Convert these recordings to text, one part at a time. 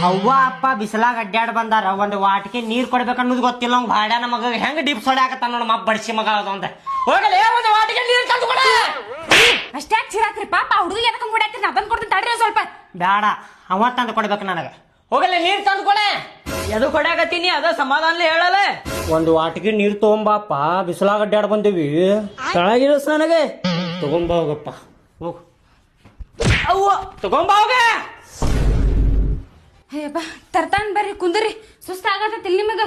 ಅವ್ವ ಅಪ್ಪ ಬಿಸಿಲಾಗ ಅಡ್ಡಾಡ್ ಬಂದಾರ ಒಂದ್ ವಾಟಿಗೆ ನೀರ್ ಕೊಡ್ಬೇಕು ಅನ್ನೋದು ಗೊತ್ತಿಲ್ಲ ಅವ್ನ ಬಾಡ್ಯಾನ ಮಗ ಹೆಂಗ್ ಡಿಪ್ ಸೊಡ್ಯಾಕತ್ತ ನೋಡ ಮಪ್ಪ ಬಡಿಸಿ ಮಗ ಅದು ಅಂತ ಹೋಗಲೇ ಒಂದು ವಾಟಿಗೆ ನೀರ್ ತಂದು ಕೊಡ ಅಷ್ಟೇ ಚಿರಾಕ್ರಿ ಪಾಪ ಹುಡುಗ ಎದಕ್ಕೆ ಮುಡ್ಯಾಕ್ರಿ ನಾ ಬಂದ್ ಕೊಡ್ತೀನಿ ತಡ್ರಿ ಸ್ವಲ್ಪ ಬೇಡ ಅವ ತಂದು ಕೊಡ್ಬೇಕು ನನಗ ಹೋಗಲೇ ನೀರ್ ತಂದು ಕೊಡೆ ಎದು ಕೊಡಾಕತ್ತೀನಿ ಅದ ಸಮಾಧಾನ ಹೇಳಲ್ಲ ಒಂದು ವಾಟಿಗೆ ನೀರ್ ತಗೊಂಬಾಪ ಬಿಸಿಲಾಗ ಅಡ್ಡಾಡ್ ಬಂದೇವಿ ತಳಗಿಳಿಸ್ ನನಗೆ ತಗೊಂಬ ಹೋಗಪ್ಪ ಹೋಗ್ ಅವ್ವ ತಗೊಂಬ ಹೋಗ ಬಾ ತರ್ತಾನ್ ಬರ್ರಿ ಕುಂದ್ರಿ ಸುಸ್ತ ಆಗತ್ತೈತಿ ನಿಮಗ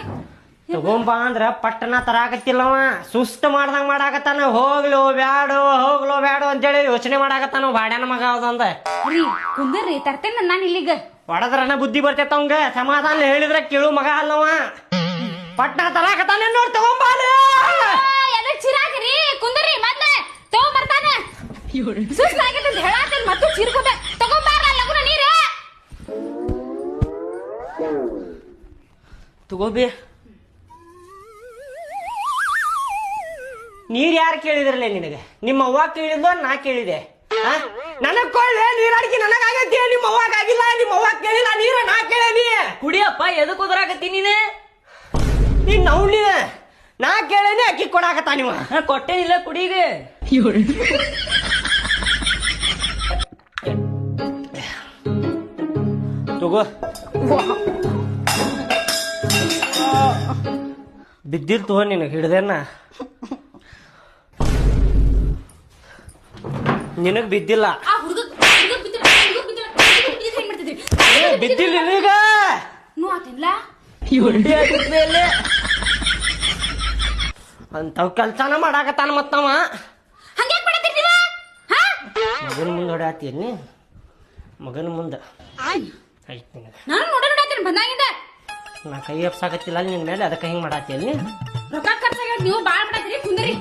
ತಗೊಂಬ ಅಂದ್ರ ಪಟ್ಟಣ ತರಾಕತ್ತಿಲ್ಲವ ಸುಸ್ತ ಮಾಡ್ದಂಗ ಮಾಡಾಕತ್ತಾನ ಹೋಗ್ಲೋ ಬ್ಯಾಡೋ ಅಂತೇಳಿ ಯೋಚನೆ ಮಾಡಾಕತ್ತಾನ ಬಾಡ್ಯಾನ ಮಗ ಅದಂದ ರೀ ಕುಂದ್ರಿ ತರ್ತೇನೆ ನಾನು ಇಲ್ಲಿಗ ಹೊಡದ್ರನ ಬುದ್ಧಿ ಬರ್ತೈತ ಅವಂಗ ಸಮಾಧಾನ ಹೇಳಿದ್ರ ಕೇಳು ಮಗ ಅಲ್ಲವ ಪಟ್ಟಣ ತರಾಕತ್ತಾನ ನೋಡ್ ತಗೊಂಬ ಎದ ಚಿರಾಕ್ರಿ ಕುಂದ್ರಿ ಮೊದ್ಲ ತಗೊಂಡ್ ಬರ್ತಾನ ಸುಸ್ತ ಆಗೈತಿ ಹೇಳಾತೀನಿ ಮತ್ತು ಚಿರ್ಕೋತ ತಗೊಂಬಾರ ಲಗುನ ನೀರ ತಗೋಬಿ ನೀರ್ ಯಾರು ಕೇಳಿದ್ರಲ್ಲ ನಿನಗೆ ನಿಮ್ಮ ಅವ್ವ ಕೇಳಿದ್ವ ನಾ ಕೇಳಿದೆ ನನಗ್ ಕೊಳ್ಳೆ ನೀರಾಡಿಕೆ ನನಗಾಗೈತಿ ನಿಮ್ಮ ಅವ್ವಾಗ ಆಗಿಲ್ಲ ನಿಮ್ಮ ಅವ್ವ ಕೇಳಿಲ್ಲ ನೀರ ನಾ ಕೇಳೀನಿ ಕುಡಿಯಪ್ಪ ಎದಕ್ ಉದ್ರಾಕತ್ತಿ ನೀನ್ ನವ್ಲಿ ನಾ ಕೇಳೇನಿ ಅಕ್ಕಿ ಕೊಡಾಕತ್ತ ನೀವ ಕೊಟ್ಟೇನಿಲ್ಲ ಕುಡಿಗೆ ತಗೋ ಬಿದ್ದಿಲ್ ತಗೋ ನಿನಗೆ ಹಿಡ್ದೇನ ನಿನಗ್ ಬಿದ್ದಿಲ್ಲ ಬಿದ್ದಿಲ್ಲ ಈಗ ಅಂತವ್ ಕೆಲ್ಸಾನ ಮಾಡಾಕತ್ತಾನ ಮತ್ತವ ಮಗನ ಮುಂದೆ ಹೊಡ್ಯಾತೀನಿ ಮಗನ ಮುಂದೆ ಆಯ್ತು ನಿನಗೆ ನಾ ಕೈ ಎಪ್ಸಾಕತ್ತಿಲ್ಲ ನಿನ್ ಮೇಲೆ ಅದಕ್ಕೆ ಹಿಂಗ್ ಮಾಡಾತೀನಿ ರೊಕ್ಕ ಖರ್ಚಾಗ ನೀವು ಬಾಳ್ ಮಾಡತ್ತೀರಿ ಕುಂದ್ರಿ